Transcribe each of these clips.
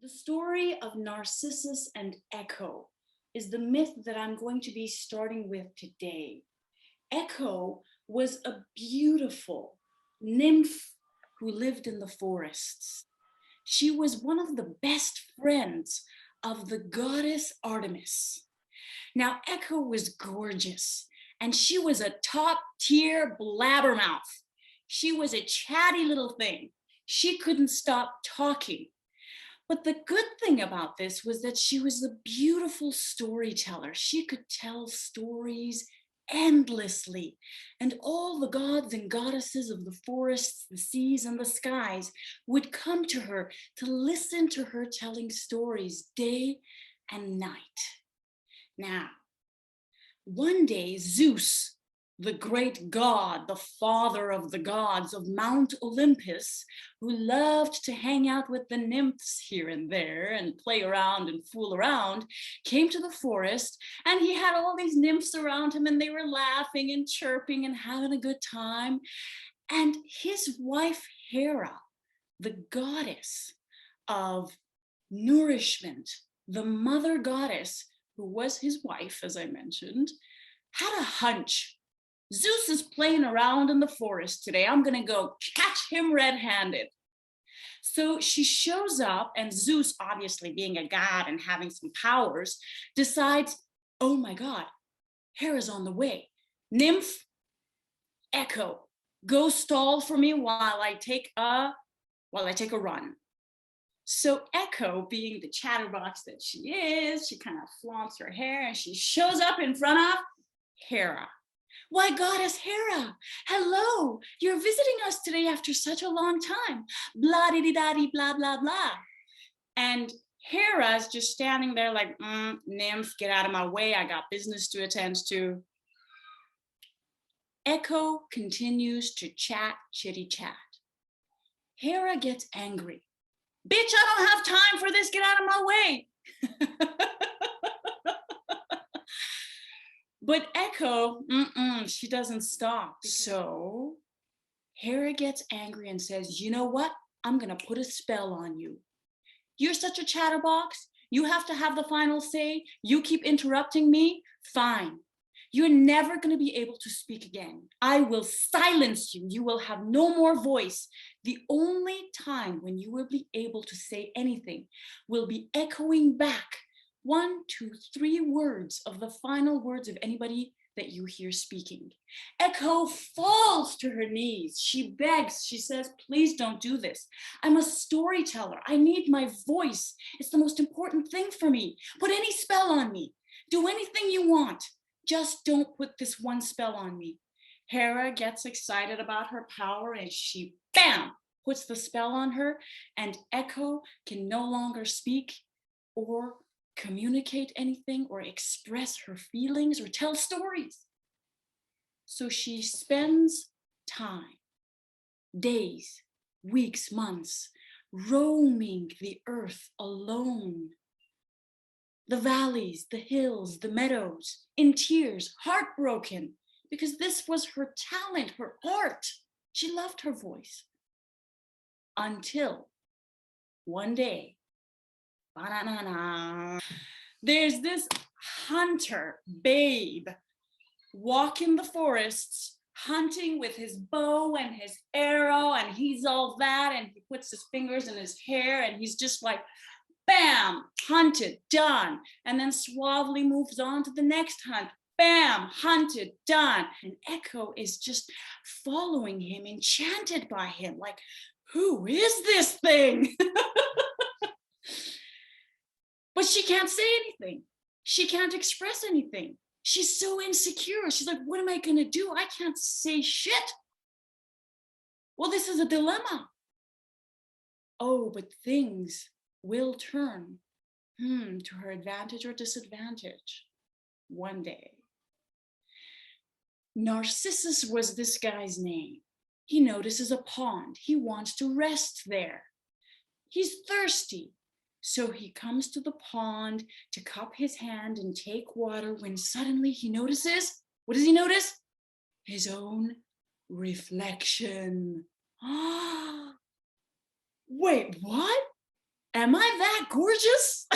The story of Narcissus and Echo is the myth that I'm going to be starting with today. Echo was a beautiful nymph who lived in the forests. She was one of the best friends of the goddess Artemis. Now, Echo was gorgeous, and she was a top-tier blabbermouth. She was a chatty little thing. She couldn't stop talking. But the good thing about this was that she was a beautiful storyteller. She could tell stories endlessly, and all the gods and goddesses of the forests, the seas, and the skies would come to her to listen to her telling stories day and night. Now, one day, Zeus, the great god, the father of the gods of Mount Olympus, who loved to hang out with the nymphs here and there and play around and fool around, came to the forest, and he had all these nymphs around him, and they were laughing and chirping and having a good time. And his wife Hera, the goddess of nourishment, the mother goddess, who was his wife, as I mentioned, had a hunch. Zeus is playing around in the forest today. I'm going to go catch him red-handed. So she shows up, and Zeus, obviously being a god and having some powers, decides, oh my God, Hera's on the way. Nymph, Echo, go stall for me while I take a run. So Echo, being the chatterbox that she is, she kind of flaunts her hair and she shows up in front of Hera. Why, goddess Hera, hello, you're visiting us today after such a long time. Blah diddy daddy blah blah blah. And Hera's just standing there like, nymph, get out of my way, I got business to attend to. Echo continues to chat, chitty chat. Hera gets angry. Bitch, I don't have time for this, get out of my way. But Echo, she doesn't stop. So Hera gets angry and says, you know what? I'm gonna put a spell on you. You're such a chatterbox. You have to have the final say. You keep interrupting me. Fine. You're never going to be able to speak again. I will silence you. You will have no more voice. The only time when you will be able to say anything will be echoing back 1, 2, 3 words of the final words of anybody that you hear speaking. Echo falls to her knees. She begs. She says, please don't do this. I'm a storyteller. I need my voice. It's the most important thing for me. Put any spell on me. Do anything you want. Just don't put this one spell on me. Hera gets excited about her power and she, bam, puts the spell on her, and Echo can no longer speak or communicate anything or express her feelings or tell stories. So she spends time, days, weeks, months, roaming the earth alone. The valleys, the hills, the meadows, in tears, heartbroken, because this was her talent, her art. She loved her voice. Until one day, there's this hunter, Babe, walking the forests, hunting with his bow and his arrow, and he's all that, and he puts his fingers in his hair, and he's just like, bam, hunted, done. And then suavely moves on to the next hunt. Bam, hunted, done. And Echo is just following him, enchanted by him. Like, who is this thing? But she can't say anything. She can't express anything. She's so insecure. She's like, what am I going to do? I can't say shit. Well, this is a dilemma. Oh, but things will turn to her advantage or disadvantage one day. Narcissus was this guy's name. He notices a pond. He wants to rest there. He's thirsty. So he comes to the pond to cup his hand and take water when suddenly he notices, what does he notice? His own reflection. Wait, what? Am I that gorgeous?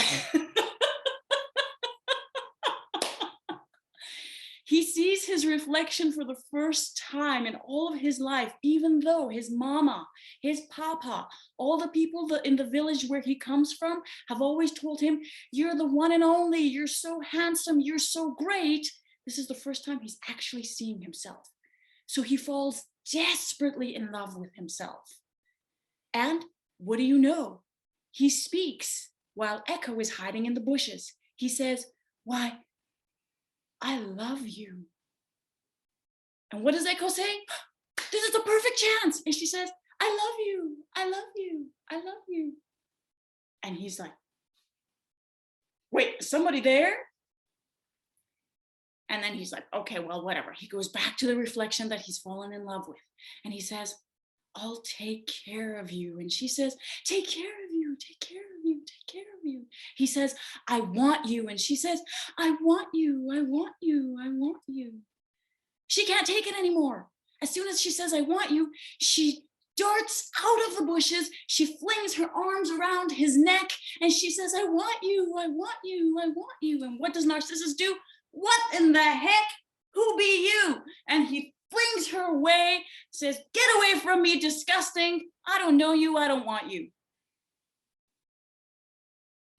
He sees his reflection for the first time in all of his life, even though his mama, his papa, all the people in the village where he comes from have always told him, you're the one and only, you're so handsome, you're so great. This is the first time he's actually seeing himself. So he falls desperately in love with himself. And what do you know? He speaks while Echo is hiding in the bushes. He says, why, I love you. And what does Echo say? This is the perfect chance. And she says, I love you, I love you, I love you. And he's like, wait, somebody there? And then he's like, okay, well, whatever. He goes back to the reflection that he's fallen in love with. And he says, I'll take care of you. And she says, take care of you, take care of you, take care of you. He says, I want you. And she says, I want you, I want you, I want you. She can't take it anymore. As soon as she says, I want you, she darts out of the bushes. She flings her arms around his neck and she says, I want you, I want you, I want you. And what does Narcissus do? What in the heck? Who be you? And he flings her away, says, get away from me, disgusting. I don't know you, I don't want you.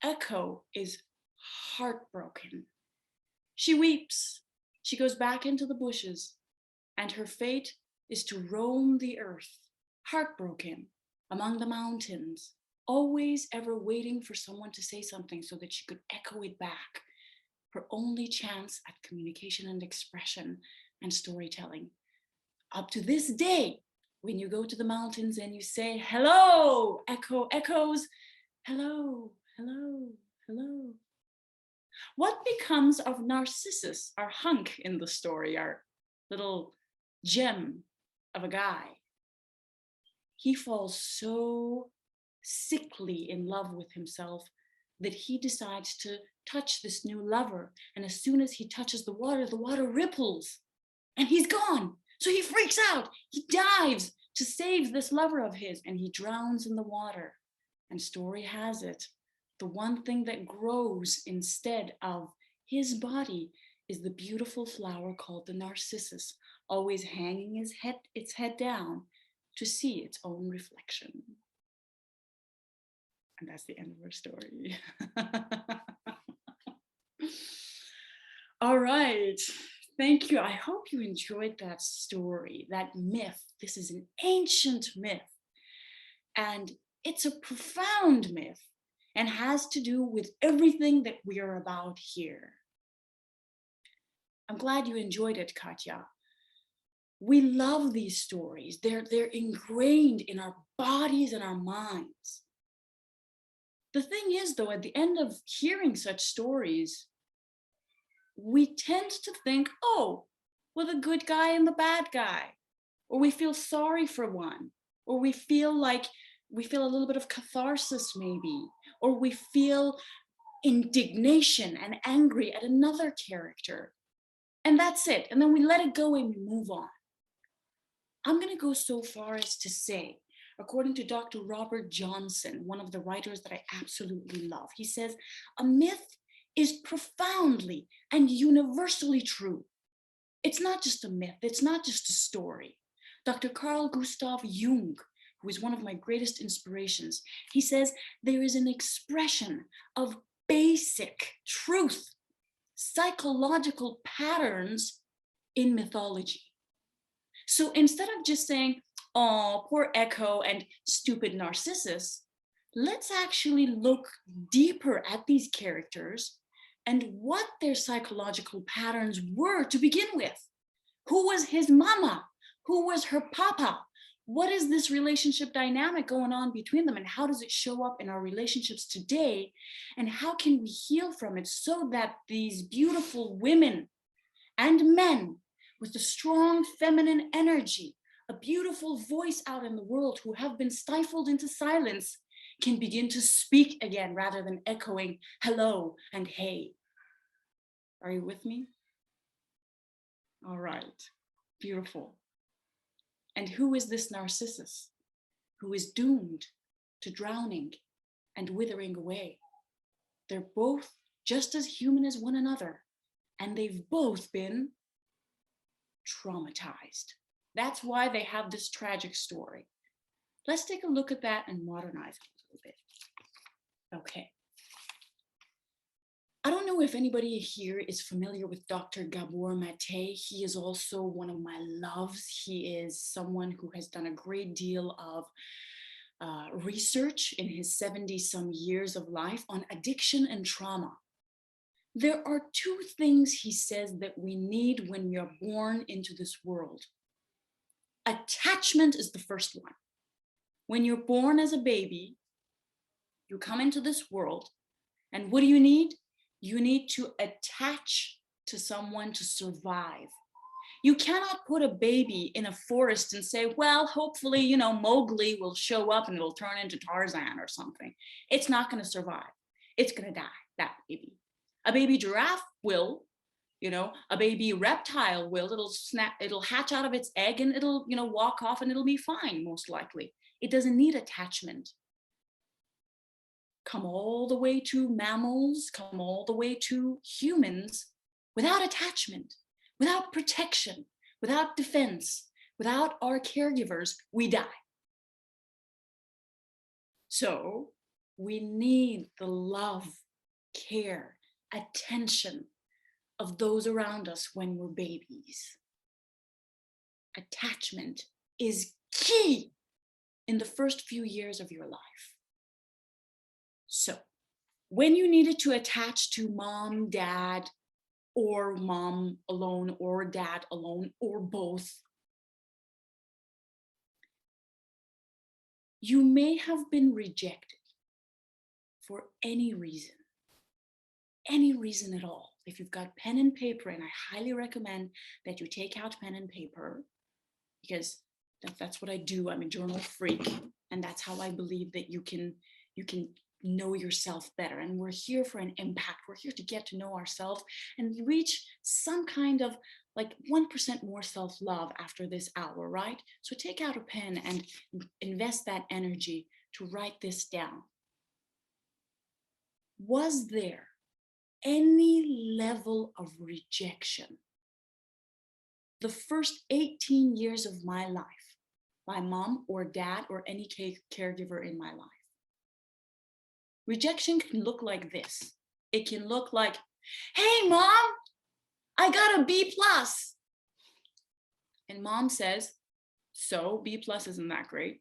Echo is heartbroken. She weeps. She goes back into the bushes, and her fate is to roam the earth, heartbroken, among the mountains, always ever waiting for someone to say something so that she could echo it back. Her only chance at communication and expression and storytelling. Up to this day, when you go to the mountains and you say, hello, Echo echoes, hello, hello, hello. What becomes of Narcissus, our hunk in the story, our little gem of a guy? He falls so sickly in love with himself that he decides to touch this new lover. And as soon as he touches the water ripples and he's gone. So he freaks out. He dives to save this lover of his and he drowns in the water. And story has it, the one thing that grows instead of his body is the beautiful flower called the narcissus, always hanging its head down to see its own reflection. And that's the end of our story. All right, thank you. I hope you enjoyed that story, that myth. This is an ancient myth, and it's a profound myth and has to do with everything that we are about here. I'm glad you enjoyed it, Katja. We love these stories. They're ingrained in our bodies and our minds. The thing is, though, at the end of hearing such stories, we tend to think, oh, well, the good guy and the bad guy, or we feel sorry for one, or we feel a little bit of catharsis maybe, or we feel indignation and angry at another character. And that's it. And then we let it go and we move on. I'm going to go so far as to say, according to Dr. Robert Johnson, one of the writers that I absolutely love, he says, a myth is profoundly and universally true. It's not just a myth, it's not just a story. Dr. Carl Gustav Jung, who is one of my greatest inspirations, he says there is an expression of basic truth, psychological patterns in mythology. So instead of just saying, oh, poor Echo and stupid Narcissus, let's actually look deeper at these characters and what their psychological patterns were to begin with. Who was his mama? Who was her papa? What is this relationship dynamic going on between them, and how does it show up in our relationships today? And how can we heal from it so that these beautiful women and men with a strong feminine energy, a beautiful voice out in the world, who have been stifled into silence, can begin to speak again rather than echoing hello and hey. Are you with me? All right, beautiful. And who is this Narcissus who is doomed to drowning and withering away. They're both just as human as one another, and they've both been traumatized. That's why they have this tragic story. Let's take a look at that and modernize it a little bit. Okay. I don't know if anybody here is familiar with Dr. Gabor Mate. He is also one of my loves. He is someone who has done a great deal of research in his 70-some years of life on addiction and trauma. There are two things he says that we need when we are born into this world. Attachment is the first one. When you're born as a baby, you come into this world, and what do you need? You need to attach to someone to survive. You cannot put a baby in a forest and say, well, hopefully, you know, Mowgli will show up and it'll turn into Tarzan or something. It's not going to survive. It's going to die, that baby. A baby giraffe will, you know, a baby reptile will, it'll hatch out of its egg and it'll, you know, walk off and it'll be fine, most likely. It doesn't need attachment. Come all the way to mammals, come all the way to humans without attachment, without protection, without defense, without our caregivers, we die. So we need the love, care, attention of those around us when we're babies. Attachment is key in the first few years of your life. So when you needed to attach to mom, dad, or mom alone, or dad alone, or both, you may have been rejected for any reason at all. If you've got pen and paper, and I highly recommend that you take out pen and paper, because that's what I do. I'm a journal freak, and that's how I believe that you can know yourself better. And we're here for an impact. We're here to get to know ourselves and reach some kind of like 1% more self-love after this hour, right? So take out a pen and invest that energy to write this down. Was there any level of rejection the first 18 years of my life by mom or dad or any caregiver in my life? Rejection can look like this. It can look like, hey, mom, I got a B+. And mom says, so B+ isn't that great.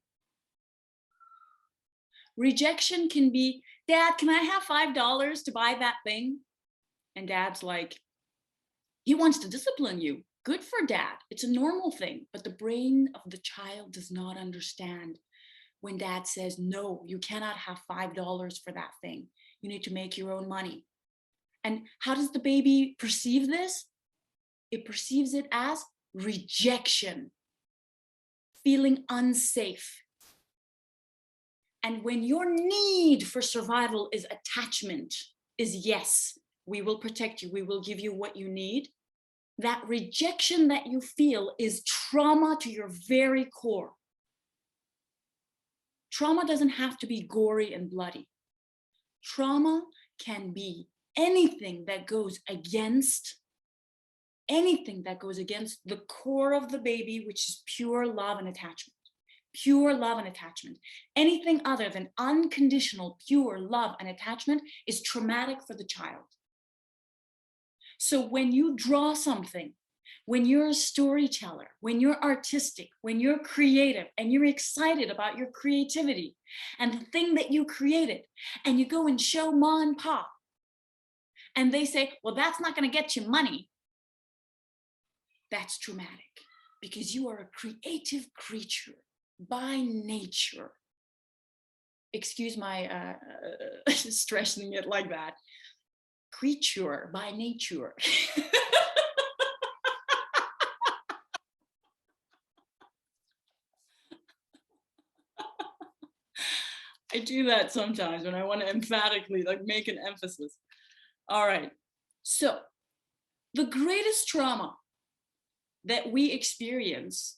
Rejection can be, Dad, can I have $5 to buy that thing? And dad's like, he wants to discipline you. Good for dad. It's a normal thing. But the brain of the child does not understand when dad says, no, you cannot have $5 for that thing. You need to make your own money. And how does the baby perceive this? It perceives it as rejection, feeling unsafe. And when your need for survival is attachment, is yes, we will protect you, we will give you what you need, that rejection that you feel is trauma to your very core. Trauma doesn't have to be gory and bloody. Trauma can be anything that goes against the core of the baby, which is pure love and attachment. Pure love and attachment. Anything other than unconditional, pure love and attachment is traumatic for the child. So when you draw something, when you're a storyteller, when you're artistic, when you're creative and you're excited about your creativity and the thing that you created, and you go and show ma and pa, and they say, well, that's not going to get you money. That's traumatic because you are a creative creature by nature. Excuse my stressing it like that. Creature by nature. I do that sometimes when I want to emphatically like make an emphasis. All right. So the greatest trauma that we experience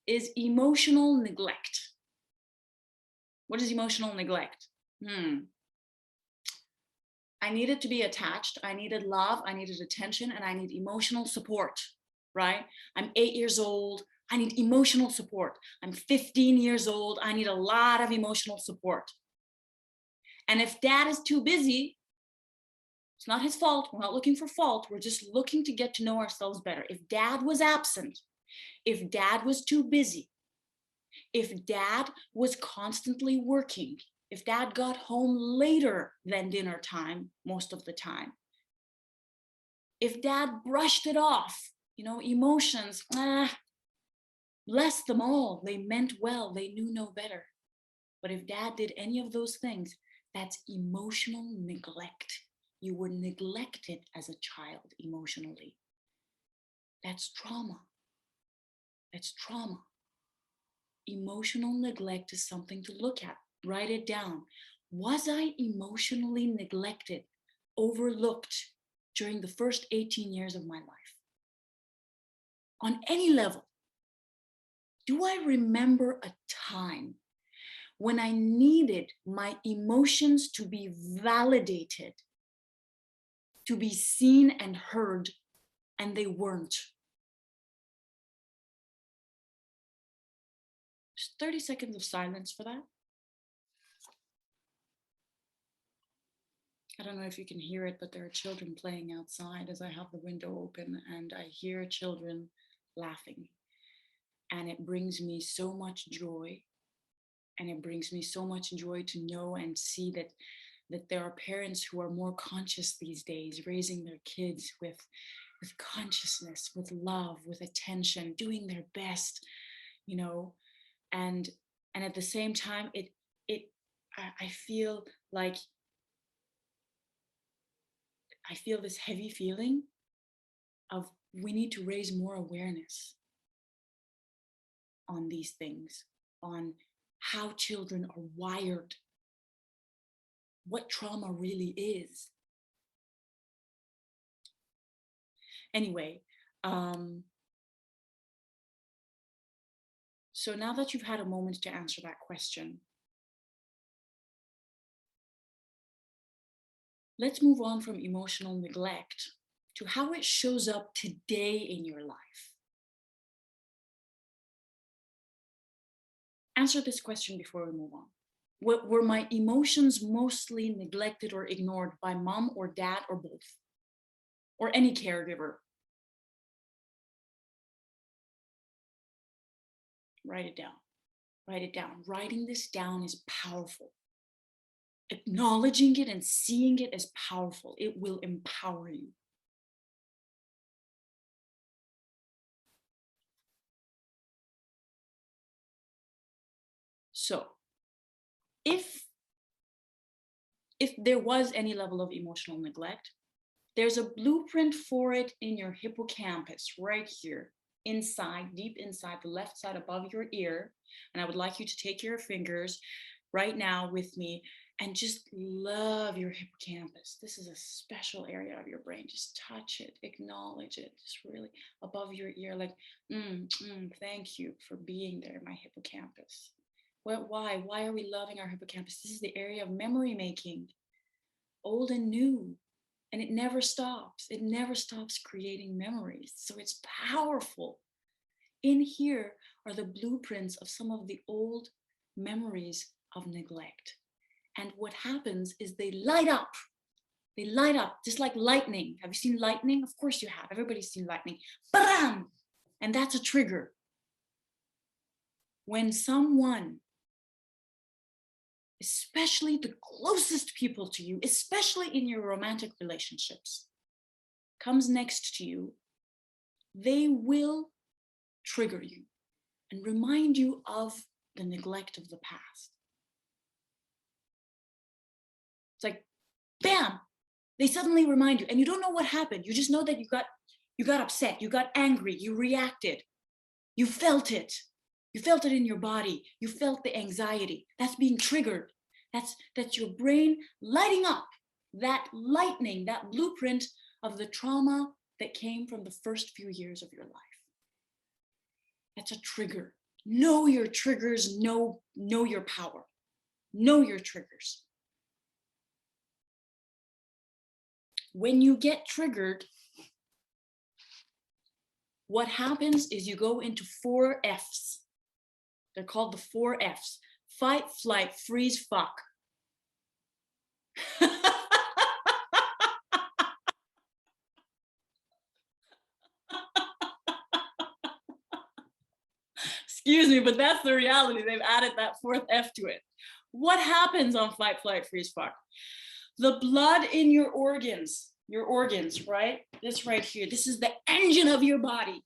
is emotional neglect. What is emotional neglect? I needed to be attached. I needed love. I needed attention, and I need emotional support, right? I'm 8 years old. I need emotional support. I'm 15 years old. I need a lot of emotional support. And if dad is too busy, it's not his fault. We're not looking for fault. We're just looking to get to know ourselves better. If dad was absent, if dad was too busy, if dad was constantly working, if dad got home later than dinner time most of the time, if dad brushed it off, emotions, bless them all, they meant well, they knew no better. But if dad did any of those things, that's emotional neglect. You were neglected as a child emotionally. That's trauma. That's trauma. Emotional neglect is something to look at. Write it down. Was I emotionally neglected, overlooked during the first 18 years of my life? On any level. Do I remember a time when I needed my emotions to be validated, to be seen and heard, and they weren't? Just 30 seconds of silence for that. I don't know if you can hear it, but there are children playing outside as I have the window open, and I hear children laughing. And it brings me so much joy. And it brings me so much joy to know and see that there are parents who are more conscious these days, raising their kids with consciousness, with love, with attention, doing their best, and at the same time, I feel like I feel this heavy feeling of we need to raise more awareness on these things, on how children are wired, what trauma really is. Anyway, so now that you've had a moment to answer that question, let's move on from emotional neglect to how it shows up today in your life. Answer this question before we move on. Were my emotions mostly neglected or ignored by mom or dad or both? Or any caregiver? Write it down. Write it down. Writing this down is powerful. Acknowledging it and seeing it is powerful. It will empower you. So, if there was any level of emotional neglect, there's a blueprint for it in your hippocampus right here, inside, deep inside the left side above your ear. And I would like you to take your fingers right now with me and just love your hippocampus. This is a special area of your brain. Just touch it, acknowledge it, just really above your ear, like, thank you for being there, my hippocampus. Why? Why are we loving our hippocampus? This is the area of memory making, old and new. And it never stops. It never stops creating memories. So it's powerful. In here are the blueprints of some of the old memories of neglect. And what happens is they light up. They light up just like lightning. Have you seen lightning? Of course you have. Everybody's seen lightning. Bam! And that's a trigger. When someone, especially the closest people to you, especially in your romantic relationships, comes next to you, they will trigger you and remind you of the neglect of the past. It's like, bam, they suddenly remind you, and you don't know what happened. You just know that you got upset, you got angry, you reacted, you felt it. You felt it in your body. You felt the anxiety. That's being triggered. That's your brain lighting up, that lightning, that blueprint of the trauma that came from the first few years of your life. That's a trigger. Know your triggers, know your power. Know your triggers. when you get triggered, what happens is you go into 4 Fs. They're called the 4 Fs. Fight, flight, freeze, fuck. Excuse me, but that's the reality. They've added that 4th F to it. What happens on fight, flight, freeze, fuck? The blood in your organs, right? This right here, this is the engine of your body.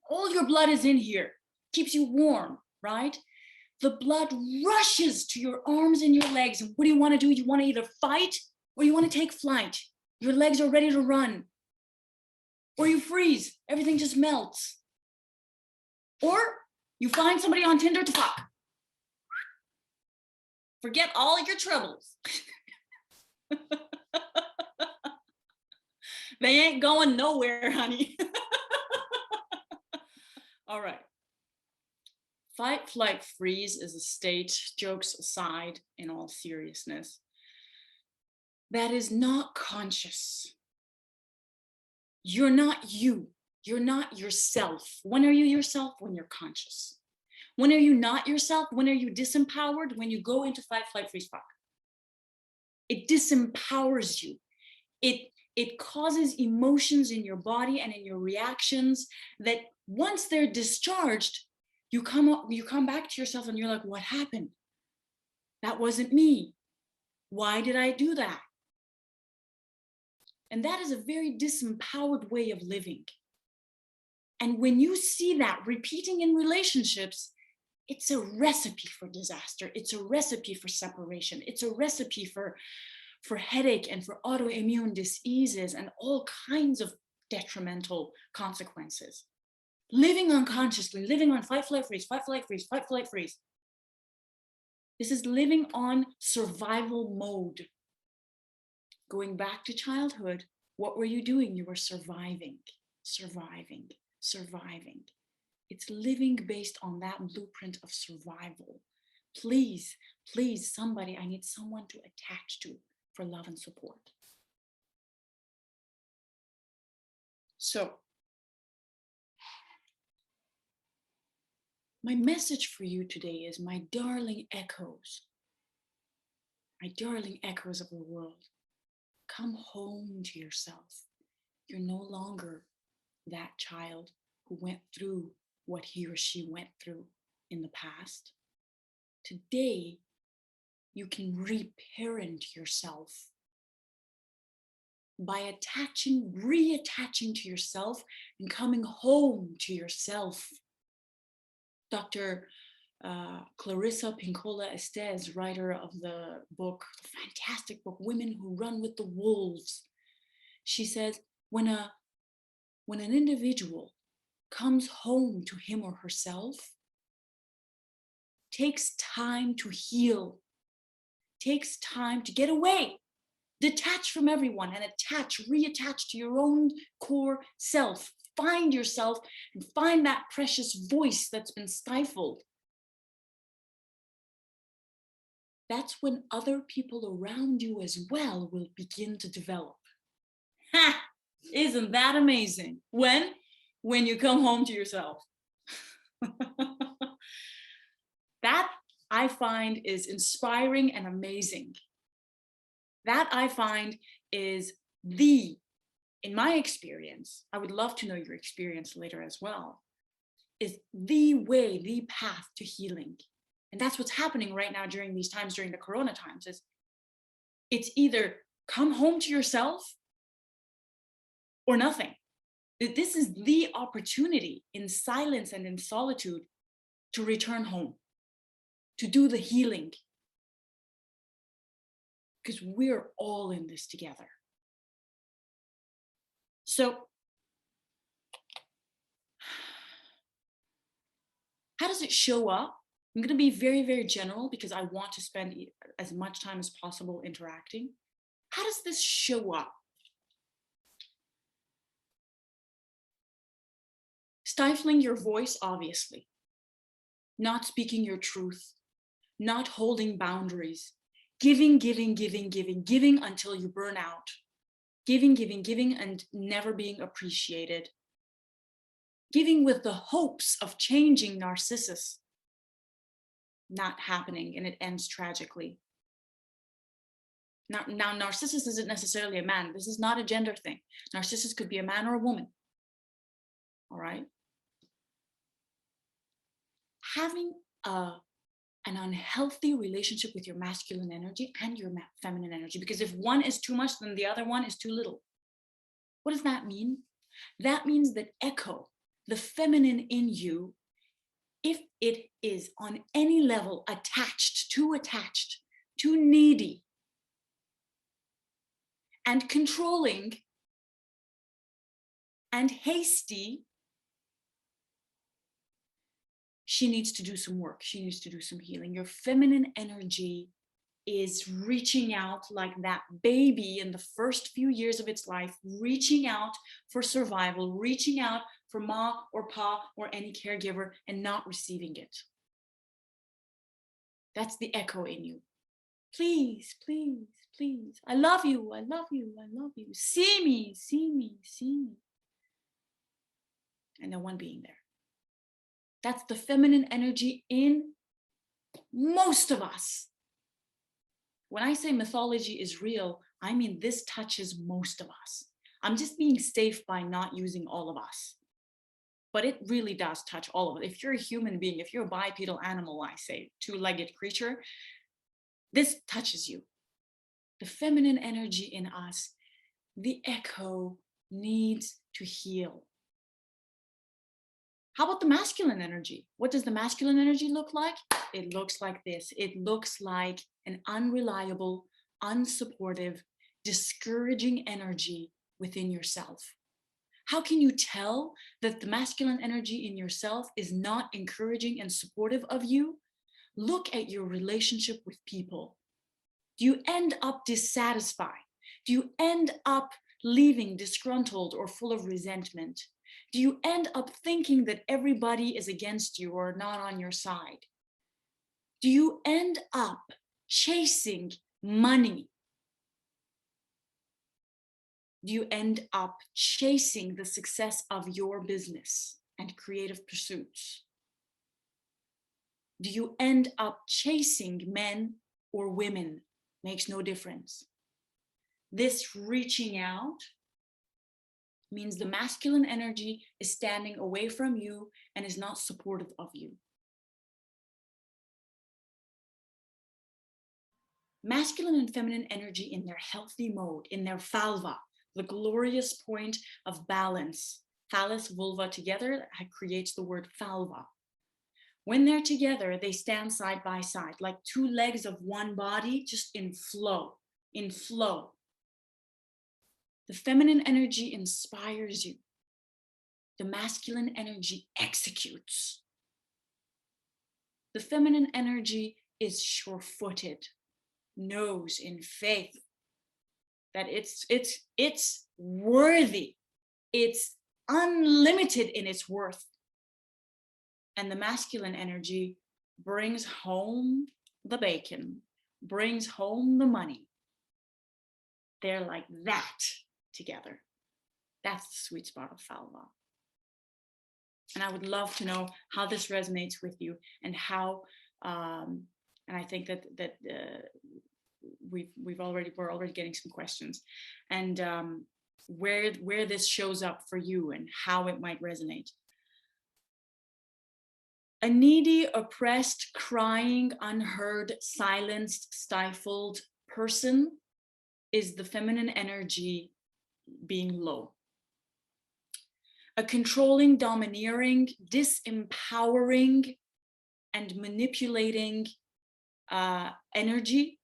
All your blood is in here, keeps you warm, right? The blood rushes to your arms and your legs. And what do you want to do? You want to either fight or you want to take flight. Your legs are ready to run. Or you freeze, everything just melts. Or you find somebody on Tinder to fuck. Forget all your troubles. They ain't going nowhere, honey. All right. Fight, flight, freeze is a state, jokes aside, in all seriousness, that is not conscious. You're not you. You're not yourself. When are you yourself? When you're conscious. When are you not yourself? When are you disempowered? When you go into fight, flight, freeze, fuck. It disempowers you. It causes emotions in your body and in your reactions that once they're discharged, you come back to yourself and you're like, what happened? That wasn't me. Why did I do that? And that is a very disempowered way of living. And when you see that repeating in relationships, it's a recipe for disaster. It's a recipe for separation. It's a recipe for headache and for autoimmune diseases and all kinds of detrimental consequences. Living unconsciously, living on fight, flight, freeze, fight, flight, freeze, fight, flight, freeze. This is living on survival mode. Going back to childhood, what were you doing? You were surviving, surviving, surviving. It's living based on that blueprint of survival. Please, please, somebody, I need someone to attach to for love and support. So, my message for you today is, my darling echoes of the world, come home to yourself. You're no longer that child who went through what he or she went through in the past. Today, you can reparent yourself by reattaching to yourself and coming home to yourself. Dr. Clarissa Pinkola Estes, writer of the fantastic book, Women Who Run with the Wolves, she says, when an individual comes home to him or herself, takes time to heal, takes time to get away, detach from everyone and reattach to your own core self. Find yourself and find that precious voice that's been stifled. That's when other people around you as well will begin to develop. Ha! Isn't that amazing? When you come home to yourself. That I find is inspiring and amazing. That I find is in my experience, I would love to know your experience later as well, is the way, the path to healing. And that's what's happening right now during these times, during the Corona times, is it's either come home to yourself or nothing. This is the opportunity in silence and in solitude to return home, to do the healing. Because we're all in this together. So, how does it show up? I'm going to be very, very general because I want to spend as much time as possible interacting. How does this show up? Stifling your voice, obviously. Not speaking your truth. Not holding boundaries. Giving until you burn out. Giving, giving, giving, and never being appreciated. Giving with the hopes of changing Narcissus. Not happening, and it ends tragically. Now, Narcissus isn't necessarily a man. This is not a gender thing. Narcissus could be a man or a woman. All right? Having an unhealthy relationship with your masculine energy and your feminine energy, because if one is too much, then the other one is too little. What does that mean? That means that Echo, the feminine in you, if it is on any level attached, too needy, and controlling, and hasty, she needs to do some work. She needs to do some healing. Your feminine energy is reaching out like that baby in the first few years of its life, reaching out for survival, reaching out for ma or pa or any caregiver and not receiving it. That's the Echo in you. Please, please, please. I love you. I love you. I love you. See me, see me, see me. And no one being there. That's the feminine energy in most of us. When I say mythology is real, I mean this touches most of us. I'm just being safe by not using all of us. But it really does touch all of us. If you're a human being, if you're a bipedal animal, I say, two-legged creature, this touches you. The feminine energy in us, the Echo needs to heal. How about the masculine energy? What does the masculine energy look like? It looks like this. It looks like an unreliable, unsupportive, discouraging energy within yourself. How can you tell that the masculine energy in yourself is not encouraging and supportive of you? Look at your relationship with people. Do you end up dissatisfied? Do you end up leaving disgruntled or full of resentment? Do you end up thinking that everybody is against you or not on your side? Do you end up chasing money? Do you end up chasing the success of your business and creative pursuits? Do you end up chasing men or women? Makes no difference. This reaching out means the masculine energy is standing away from you and is not supportive of you. Masculine and feminine energy in their healthy mode, in their Phalva, the glorious point of balance. Phallus, vulva together creates the word Phalva. When they're together, they stand side by side, like two legs of one body, just in flow, in flow. The feminine energy inspires you. The masculine energy executes. The feminine energy is sure-footed, knows in faith that it's worthy, it's unlimited in its worth. And the masculine energy brings home the bacon, brings home the money. They're like that together. That's the sweet spot of Phalva. And I would love to know how this resonates with you and how, and I think that we're already getting some questions, and where this shows up for you and how it might resonate. A needy, oppressed, crying, unheard, silenced, stifled person is the feminine energy being low. A controlling, domineering, disempowering, and manipulating energy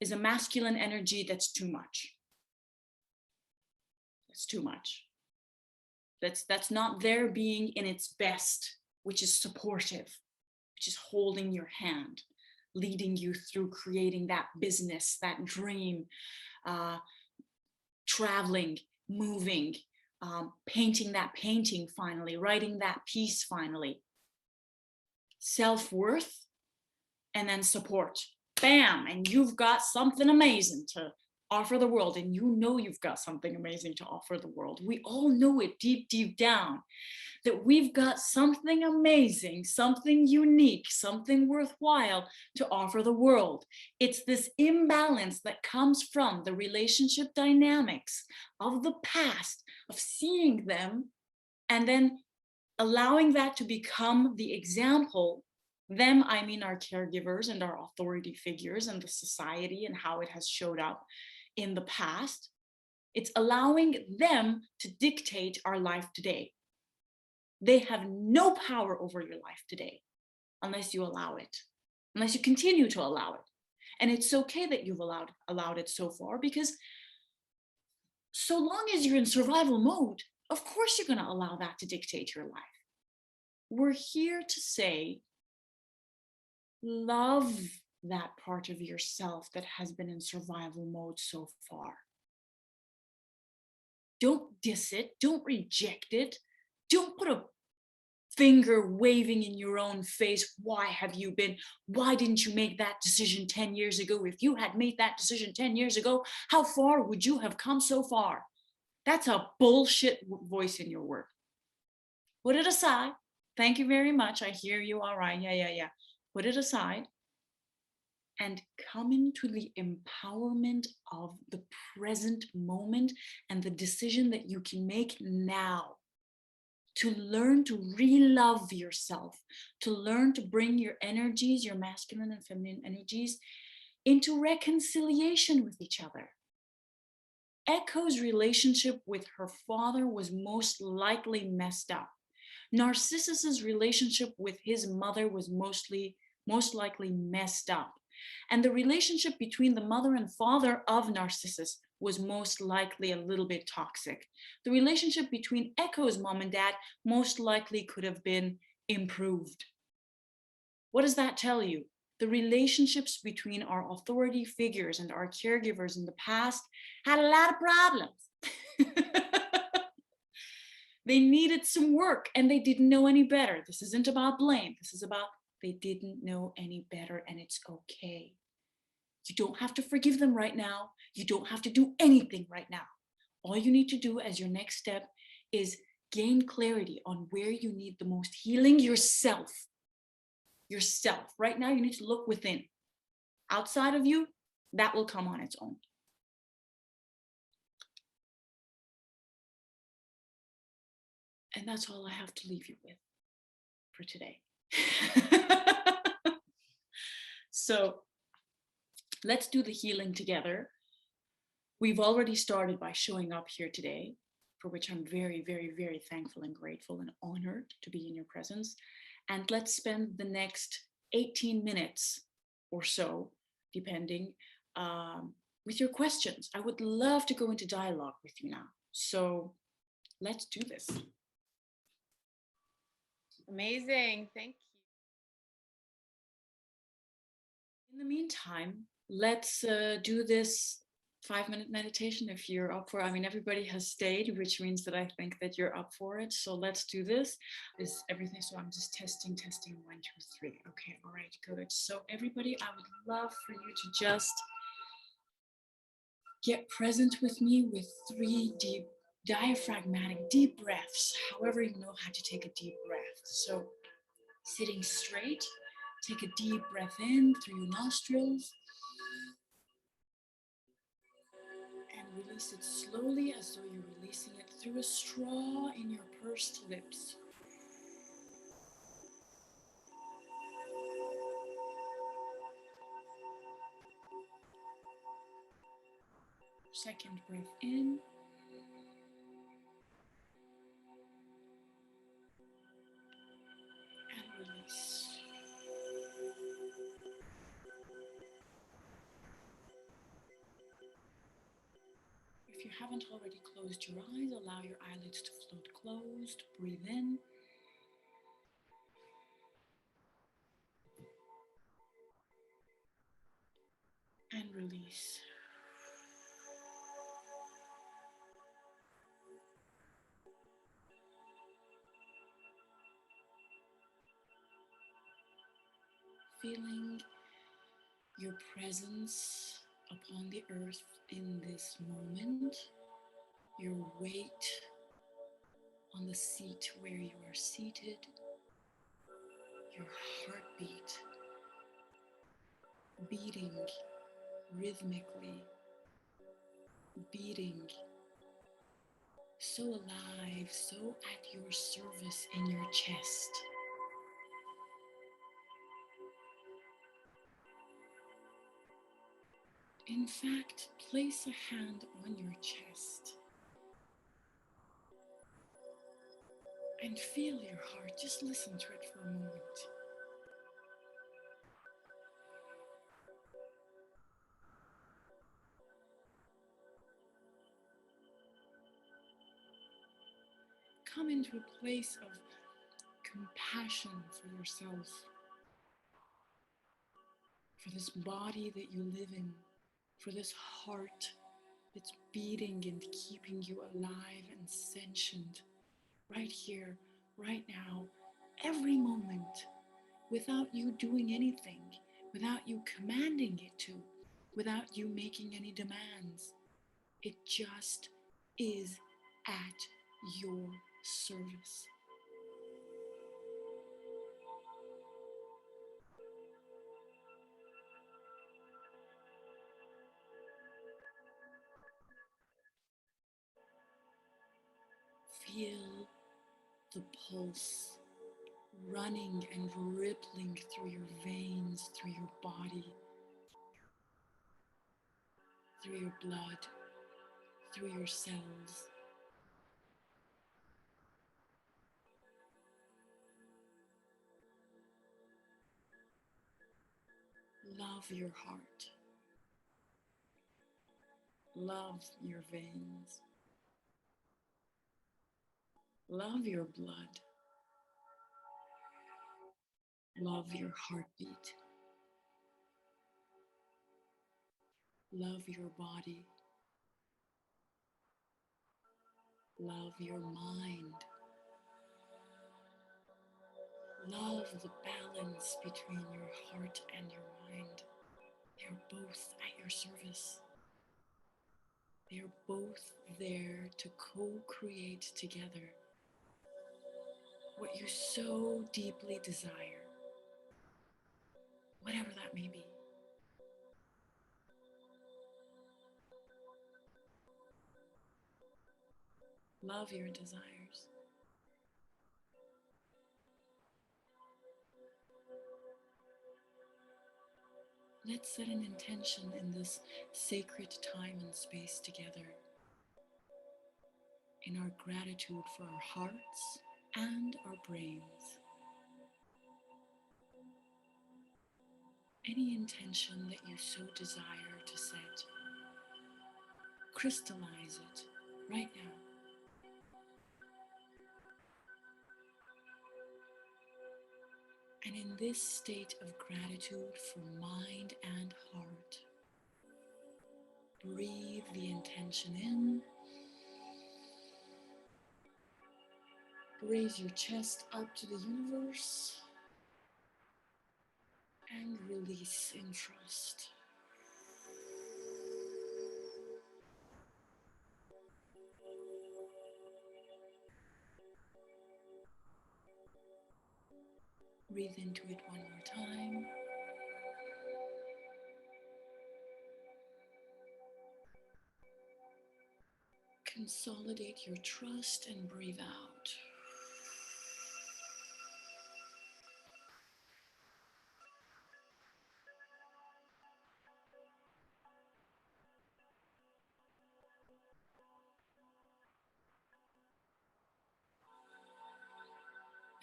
is a masculine energy that's too much. That's too much. That's not their being in its best, which is supportive, which is holding your hand, leading you through creating that business, that dream, traveling, moving, painting that painting finally, writing that piece finally. Self-worth and then support. Bam, and you've got something amazing to offer the world, and you know you've got something amazing to offer the world. We all know it deep, deep down, that we've got something amazing, something unique, something worthwhile to offer the world. It's this imbalance that comes from the relationship dynamics of the past, of seeing them and then allowing that to become the example. Them, I mean our caregivers and our authority figures and the society and how it has showed up in the past. It's allowing them to dictate our life today. They have no power over your life today unless you allow it, unless you continue to allow it. And it's okay that you've allowed it so far, because so long as you're in survival mode, of course you're going to allow that to dictate your life. We're here to say, love that part of yourself that has been in survival mode so far. Don't diss it. Don't reject it. Don't put a finger waving in your own face. Why didn't you make that decision 10 years ago? If you had made that decision 10 years ago, how far would you have come so far? That's a bullshit voice in your work. Put it aside. Thank you very much. I hear you. All right. Yeah. Put it aside and come into the empowerment of the present moment and the decision that you can make now, to learn to re-love yourself, to learn to bring your energies, your masculine and feminine energies, into reconciliation with each other. Echo's relationship with her father was most likely messed up. Narcissus's relationship with his mother was most likely messed up. And the relationship between the mother and father of Narcissus was most likely a little bit toxic. The relationship between Echo's mom and dad most likely could have been improved. What does that tell you? The relationships between our authority figures and our caregivers in the past had a lot of problems. They needed some work and they didn't know any better. This isn't about blame. This is about they didn't know any better, and it's okay. You don't have to forgive them right now. You don't have to do anything right now. All you need to do as your next step is gain clarity on where you need the most healing yourself. Yourself. Right now, you need to look within. Outside of you, that will come on its own. And that's all I have to leave you with for today. So let's do the healing together. We've already started by showing up here today, for which I'm very, very, very thankful and grateful and honored to be in your presence. And let's spend the next 18 minutes or so, depending, with your questions. I would love to go into dialogue with you now. So let's do this. Amazing. Thank you. In the meantime, let's do this 5-minute meditation if you're up for it. I mean, everybody has stayed, which means that I think that you're up for it. So let's do this. Is everything? So I'm just testing. 1, 2, 3. Okay, all right, good. So everybody, I would love for you to just get present with me with 3 deep diaphragmatic deep breaths, however you know how to take a deep breath. So sitting straight, take a deep breath in through your nostrils and release it slowly, as though you're releasing it through a straw in your pursed lips. Second breath in. And release. If you haven't already closed your eyes, allow your eyelids to float closed. Breathe in. And release. Feeling your presence upon the earth in this moment, your weight on the seat where you are seated, your heartbeat beating rhythmically, beating so alive, so at your service in your chest. In fact, place a hand on your chest and feel your heart. Just listen to it for a moment. Come into a place of compassion for yourself, for this body that you live in, for this heart that's beating and keeping you alive and sentient right here, right now, every moment, without you doing anything, without you commanding it to, without you making any demands. It just is at your service. Feel the pulse running and rippling through your veins, through your body, through your blood, through your cells. Love your heart. Love your veins. Love your blood. Love your heartbeat. Love your body. Love your mind. Love the balance between your heart and your mind. They're both at your service. They're both there to co-create together what you so deeply desire, whatever that may be. Love your desires. Let's set an intention in this sacred time and space together, in our gratitude for our hearts and our brains. Any intention that you so desire to set, crystallize it right now. And in this state of gratitude for mind and heart, breathe the intention in. Raise your chest up to the universe and release in trust. Breathe into it one more time. Consolidate your trust and breathe out.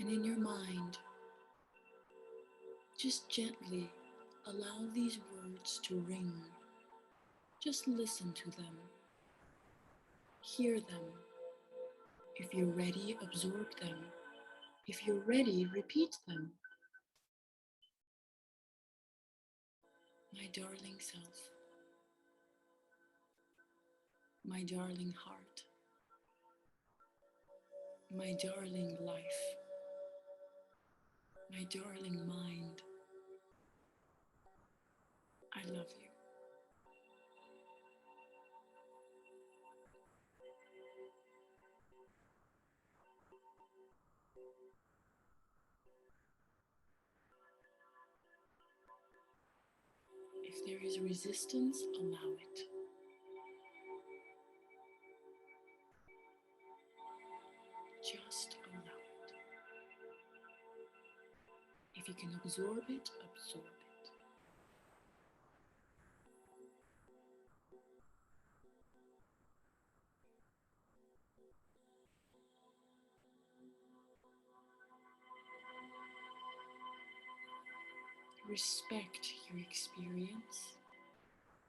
And in your mind, just gently allow these words to ring. Just listen to them. Hear them. If you're ready, absorb them. If you're ready, repeat them. My darling self, my darling heart, my darling life, my darling mind, I love you. If there is resistance, allow it. Just allow it. If you can absorb it, absorb it. Respect your experience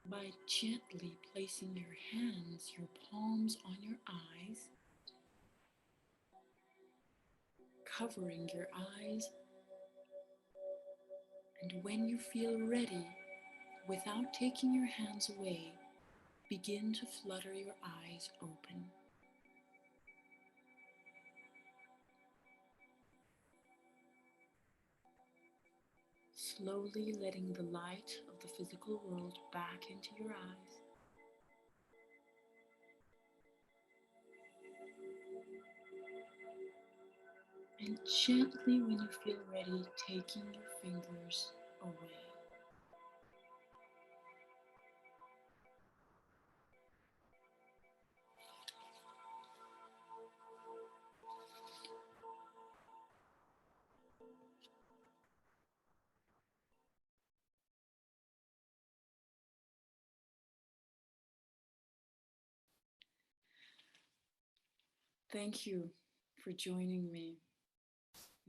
by gently placing your hands, your palms on your eyes, covering your eyes, and when you feel ready, without taking your hands away, begin to flutter your eyes open. Slowly letting the light of the physical world back into your eyes. And gently, when you feel ready, taking your fingers away. Thank you for joining me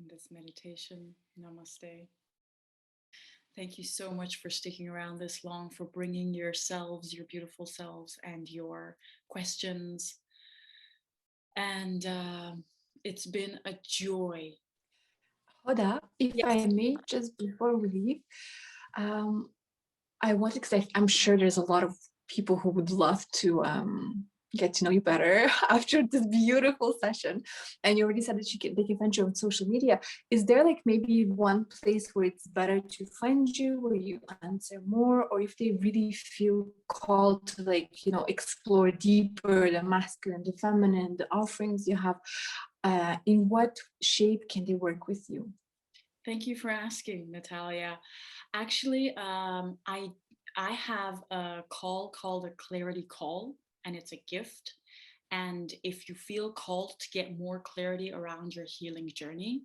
in this meditation. Namaste. Thank you so much for sticking around this long, for bringing yourselves, your beautiful selves, and your questions. And it's been a joy. Hoda, if Yes. I may, just before we leave, I wanted, because I'm sure there's a lot of people who would love to get to know you better after this beautiful session. And you already said that they can find you on social media. Is there like maybe one place where it's better to find you, where you answer more, or if they really feel called to explore deeper the masculine, the feminine, the offerings you have, in what shape can they work with you? Thank you for asking, Natalia. Actually, I have a call called a clarity call, and it's a gift. And if you feel called to get more clarity around your healing journey,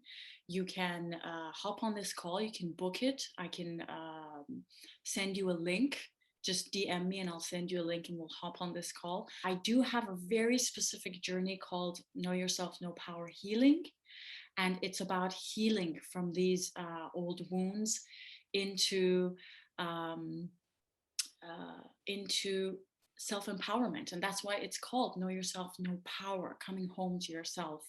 you can hop on this call. You can book it. I can send you a link. Just DM me and I'll send you a link and we'll hop on this call. I do have a very specific journey called Know Yourself, No Power Healing. And it's about healing from these old wounds into self-empowerment. And that's why it's called Know Yourself, No Power, coming home to yourself.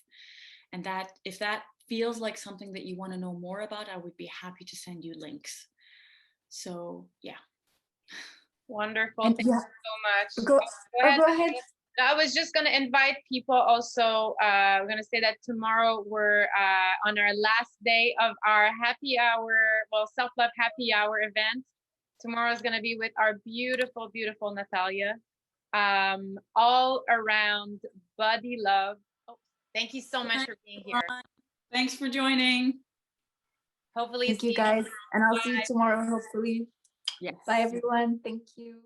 And that, if that feels like something that you want to know more about, I would be happy to send you links. So yeah. Wonderful. And Thank you so much. Go ahead. I was just going to invite people also. We're going to say that tomorrow we're on our last day of our happy hour, self-love happy hour event. Tomorrow is going to be with our beautiful, beautiful Natalia. All around body love. Oh, thank you so much for being here. Thanks for joining. Hopefully, thank you guys, and I'll see you tomorrow, hopefully. Yes. Bye everyone. Thank you.